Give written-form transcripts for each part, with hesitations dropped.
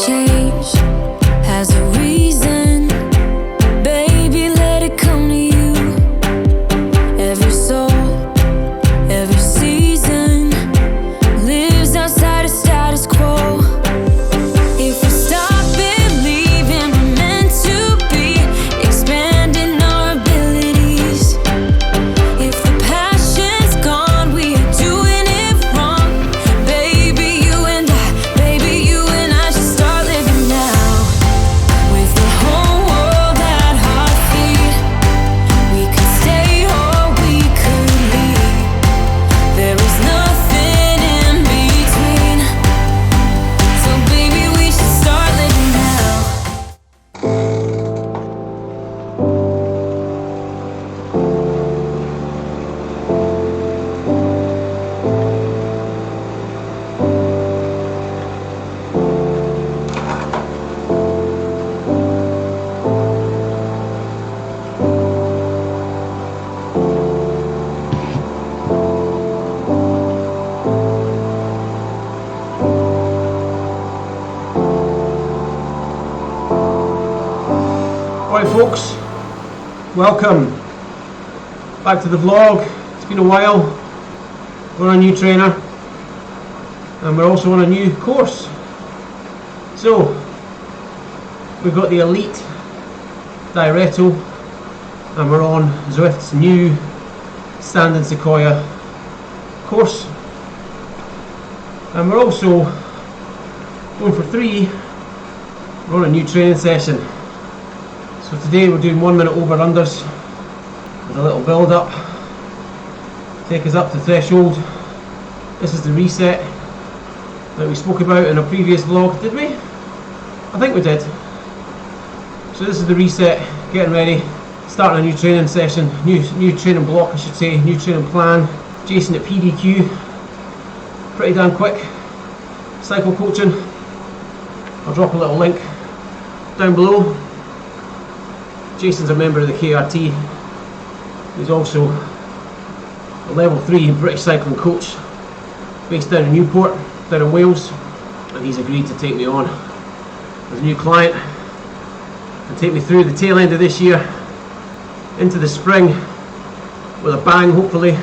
change has a reason. Baby, let it come to you. Every soul, every season lives outside of status quo. If we stop believing we're meant to be, expanding our abilities. If the passion's gone, we are doing it wrong. Baby, you and I should start living now. With the whole world at our feet, we could stay or we could leave. There is nothing in between. So baby, we should start living now. Alright folks, welcome back to the vlog. It's been a while. We're on a new trainer and we're also on a new course. So we've got the Elite Direto and we're on Zwift's new Stand in Sequoia course, and we're also going for 3. We're on a new training session. So today we're doing 1 minute over unders with a little build up, take us up to threshold. This is the reset that we spoke about in a previous vlog, did we? I think we did. So this is the reset, getting ready, starting a new training session, new training block I should say, new training plan. Jason at PDQ, pretty damn quick cycle coaching. I'll drop a little link down below. Jason's a member of the KRT. He's also a level 3 British cycling coach based down in Newport, down in Wales, and he's agreed to take me on as a new client and take me through the tail end of this year into the spring with a bang hopefully,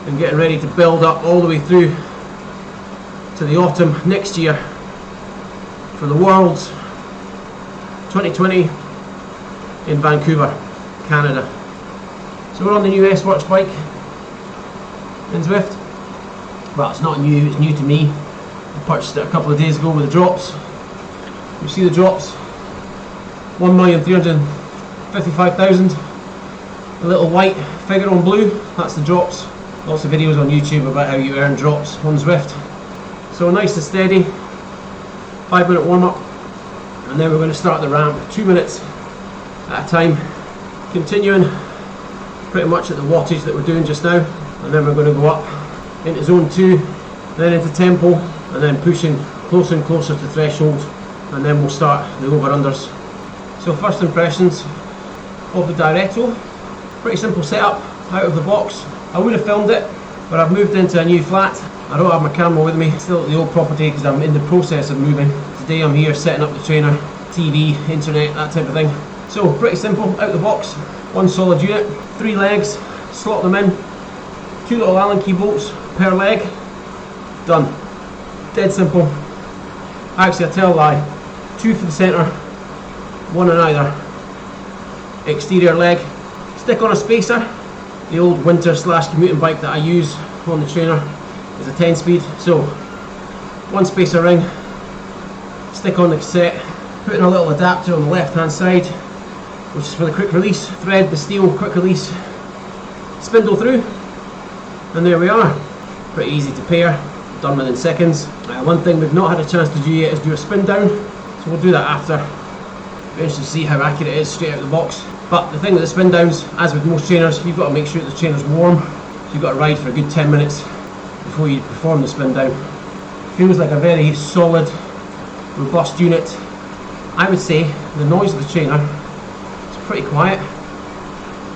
and getting ready to build up all the way through to the autumn next year for the Worlds 2020 in Vancouver, Canada. So we're on the new S-Works bike in Zwift. Well, it's not new, it's new to me. I purchased it a couple of days ago with the drops. You see the drops? 1,355,000. A little white figure on blue, that's the drops. Lots of videos on YouTube about how you earn drops on Zwift. So nice and steady, 5 minute warm up, and then we're going to start the ramp 2 minutes at a time, continuing pretty much at the wattage that we're doing just now, and then we're going to go up into zone 2, then into tempo, and then pushing closer and closer to threshold, and then we'll start the over-unders. So first impressions of the Direto, pretty simple setup out of the box. I would have filmed it, but I've moved into a new flat. I don't have my camera with me, still at the old property because I'm in the process of moving. Today I'm here setting up the trainer, TV, internet, that type of thing. So pretty simple, out the box, one solid unit, 3 legs, slot them in, 2 little Allen key bolts per leg, done. Dead simple. Actually I tell a lie, 2 for the centre, 1 on either exterior leg. Stick on a spacer. The old winter / commuting bike that I use on the trainer is a 10 speed, so 1 spacer ring, stick on the cassette, put in a little adapter on the left hand side, which is for the quick release, thread the steel quick release spindle through, and there we are. Pretty easy to pair, done within seconds. One thing we've not had a chance to do yet is do a spin down, so we'll do that after. Eventually see how accurate it is straight out of the box. But the thing with the spin downs, as with most trainers, you've got to make sure that the trainer's warm, so you've got to ride for a good 10 minutes before you perform the spin down. Feels like a very solid, robust unit. I would say the noise of the trainer is pretty quiet.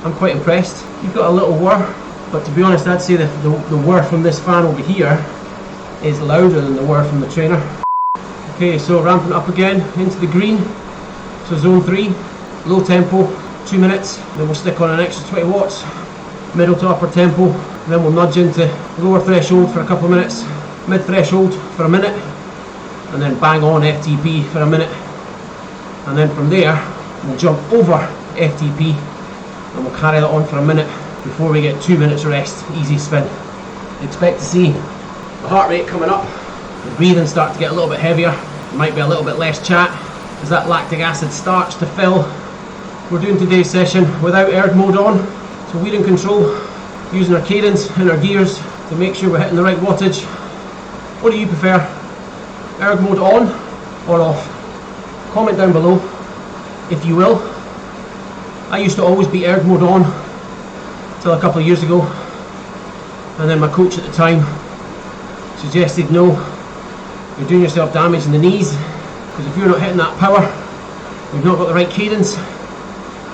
I'm quite impressed. You've got a little whir, but to be honest I'd say the whir from this fan over here is louder than the whir from the trainer. Okay, so ramping up again into the green. So zone 3, low tempo, 2 minutes. Then we'll stick on an extra 20 watts, middle to upper tempo. Then we'll nudge into lower threshold for a couple of minutes, mid threshold for a minute, and then bang on FTP for a minute. And then from there, we'll jump over FTP and we'll carry that on for a minute before we get 2 minutes rest, easy spin. Expect to see the heart rate coming up, the breathing start to get a little bit heavier, there might be a little bit less chat as that lactic acid starts to fill. We're doing today's session without erg mode on, so we're in control, using our cadence and our gears to make sure we're hitting the right wattage. What do you prefer? Erg mode on or off? Comment down below if you will. I used to always be erg mode on till a couple of years ago, and then my coach at the time suggested no, you're doing yourself damage in the knees, because if you're not hitting that power, you've not got the right cadence,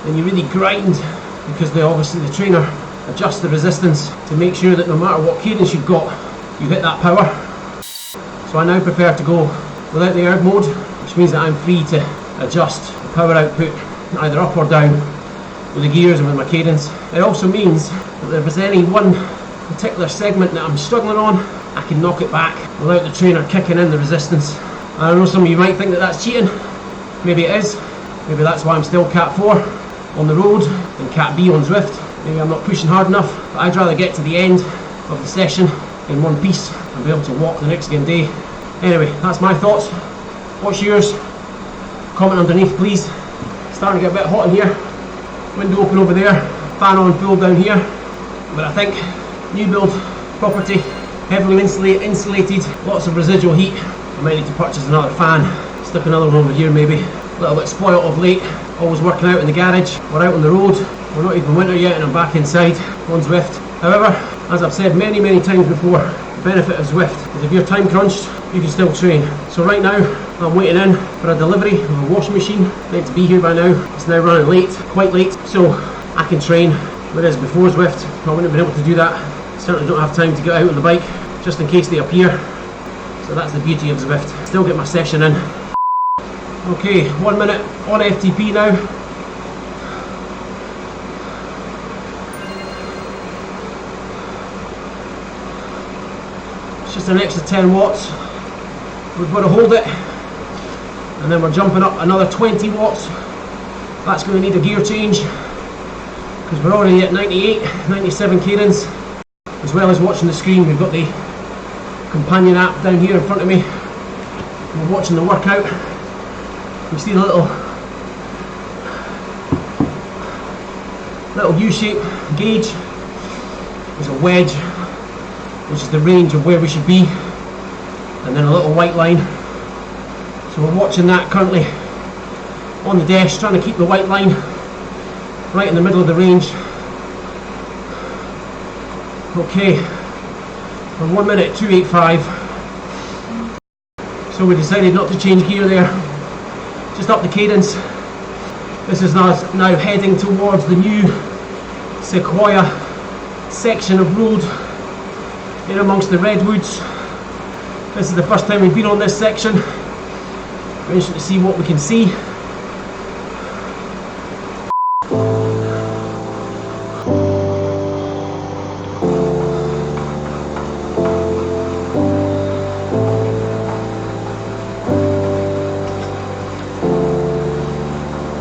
then you really grind, because obviously the trainer adjusts the resistance to make sure that no matter what cadence you've got, you hit that power. So I now prefer to go without the erg mode, which means that I'm free to adjust the power output either up or down with the gears and with my cadence. It also means that if there's any one particular segment that I'm struggling on, I can knock it back without the trainer kicking in the resistance. I know some of you might think that that's cheating. Maybe it is. Maybe that's why I'm still Cat 4 on the road and Cat B on Zwift. Maybe I'm not pushing hard enough, but I'd rather get to the end of the session in one piece and be able to walk the next game day. Anyway, that's my thoughts. What's yours? Comment underneath, please. Starting to get a bit hot in here. Window open over there. Fan on full down here. But I think new build property, heavily insulated, lots of residual heat. I might need to purchase another fan. Stick another one over here maybe. A little bit spoiled of late. Always working out in the garage. We're out on the road. We're not even winter yet and I'm back inside on Zwift. However, as I've said many times before, the benefit of Zwift is if you're time crunched, you can still train. So right now, I'm waiting in for a delivery of a washing machine. Meant to be here by now. It's now running late, quite late, so I can train. Whereas before Zwift, I wouldn't have been able to do that. Certainly don't have time to get out on the bike, just in case they appear. So that's the beauty of Zwift. Still get my session in. Okay, 1 minute on FTP now. It's just an extra 10 watts. We've got to hold it. And then we're jumping up another 20 watts. That's going to need a gear change, because we're already at 98, 97 cadence. As well as watching the screen, we've got the companion app down here in front of me. We're watching the workout. You see the little U-shape gauge. There's a wedge, which is the range of where we should be, and then a little white line. So we're watching that currently on the dash, trying to keep the white line right in the middle of the range. Okay, for 1 minute 285. So we decided not to change gear there, just up the cadence. This is now heading towards the new Sequoia section of road in amongst the redwoods. This is the first time we've been on this section. We're interested to see what we can see.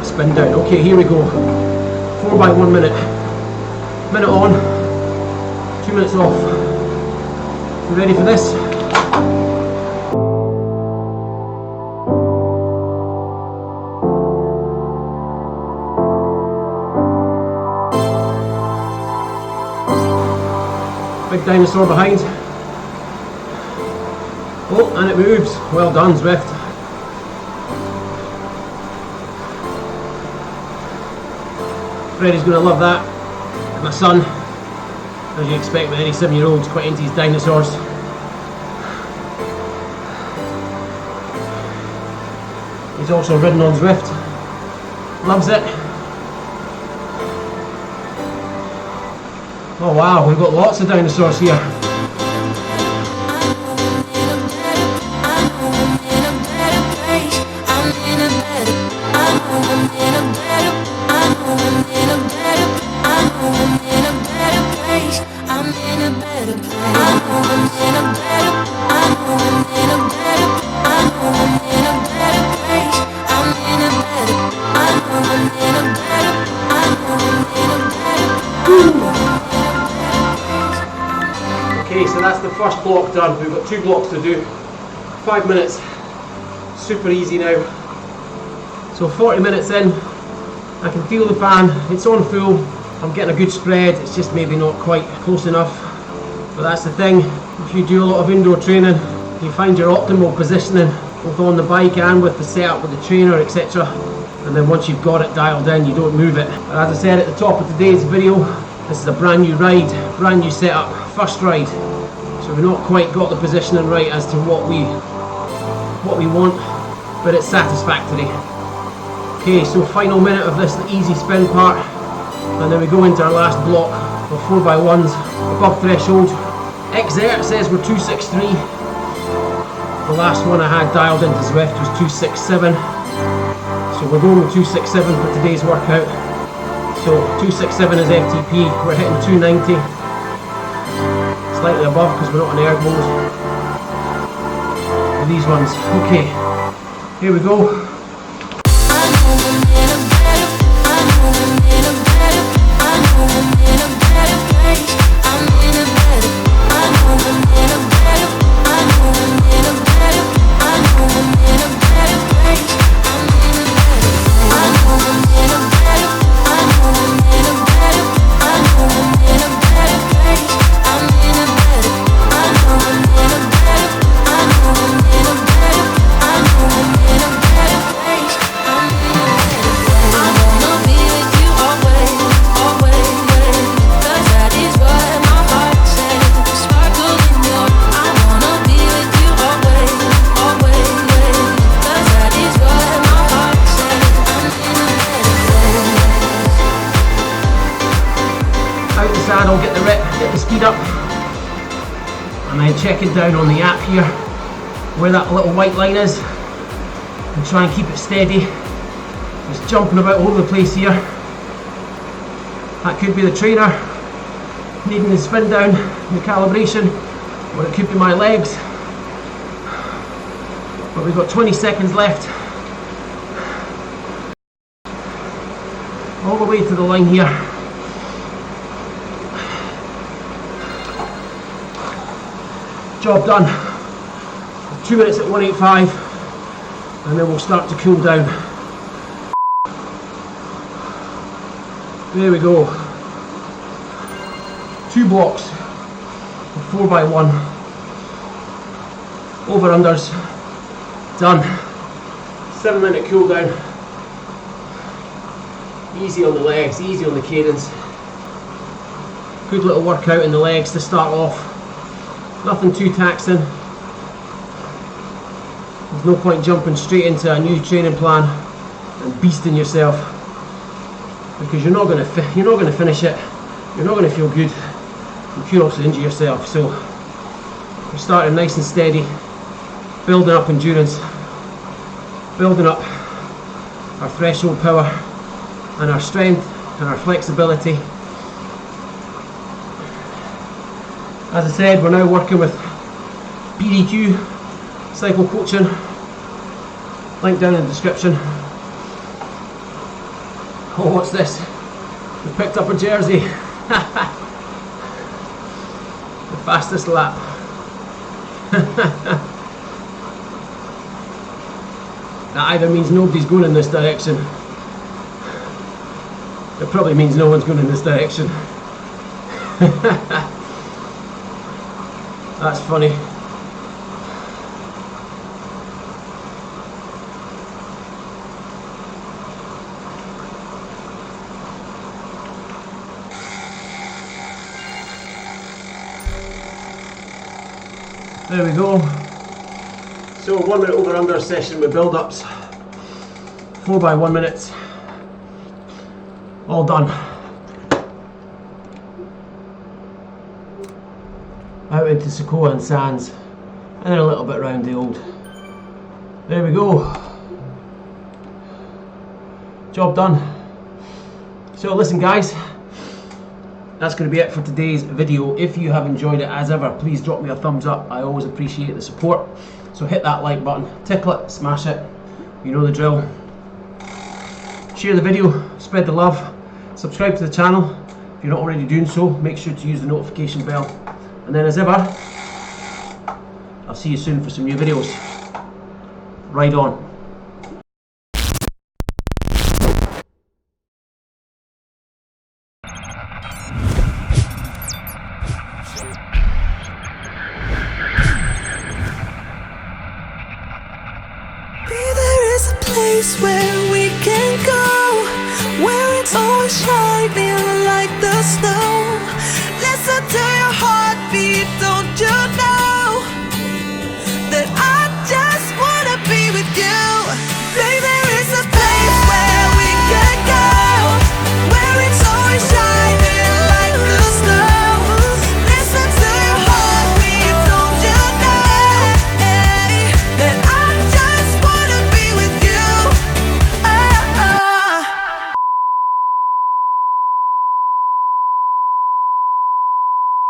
Spin down. Okay, here we go. 4 by 1 minute. Minute on, 2 minutes off. You ready for this? Big dinosaur behind. Oh, and it moves. Well done, Zwift. Freddie's going to love that. My son, as you expect with any 7-year-old, quite into his dinosaurs. He's also ridden on Zwift. Loves it. Oh wow, we've got lots of dinosaurs here. Okay, so that's the first block done. We've got 2 blocks to do. 5 minutes. Super easy now. So 40 minutes in, I can feel the fan. It's on full. I'm getting a good spread. It's just maybe not quite close enough. But that's the thing. If you do a lot of indoor training, you find your optimal positioning both on the bike and with the setup with the trainer, etc. And then once you've got it dialed in, you don't move it. But as I said at the top of today's video, this is a brand new ride, brand new setup, first ride. So we've not quite got the positioning right as to what we want, but it's satisfactory. Okay, so final minute of this easy spin part, and then we go into our last block of 4x1s above threshold. Exert says we're 263. The last one I had dialed into Zwift was 267. So we're going with 267 for today's workout. So 267 is FTP, we're hitting 290. Slightly above because we're not in erg mode. For these ones. Okay, here we go. Saddle, get the rip, get the speed up, and then check it down on the app here where that little white line is, and try and keep it steady. Just jumping about all over the place here. That could be the trainer needing the spin down, the calibration, or it could be my legs. But we've got 20 seconds left. All the way to the line here. Job done. 2 minutes at 185, and then we'll start to cool down. There we go. 2 blocks, 4x1, over unders, done. 7-minute cool down. Easy on the legs, easy on the cadence. Good little workout in the legs to start off. Nothing too taxing. There's no point jumping straight into a new training plan and beasting yourself, because you're not going to finish it. You're not going to feel good. You could also injure yourself. So we're starting nice and steady, building up endurance, building up our threshold power and our strength and our flexibility. As I said, we're now working with PDQ Cycle Coaching. Link down in the description. Oh, what's this? We picked up a jersey. The fastest lap. That either means nobody's going in this direction. It probably means no one's going in this direction. That's funny. There we go. So 1 minute over under session with build-ups. 4x1 minutes. All done. Out into Sokoa and Sands, and then a little bit round the old. There we go. Job done. So listen guys, that's going to be it for today's video. If you have enjoyed it as ever, please drop me a thumbs up. I always appreciate the support. So hit that like button, tickle it, smash it. You know the drill. Share the video, spread the love, subscribe to the channel. If you're not already doing so, make sure to use the notification bell. And then as ever, I'll see you soon for some new videos. Ride on.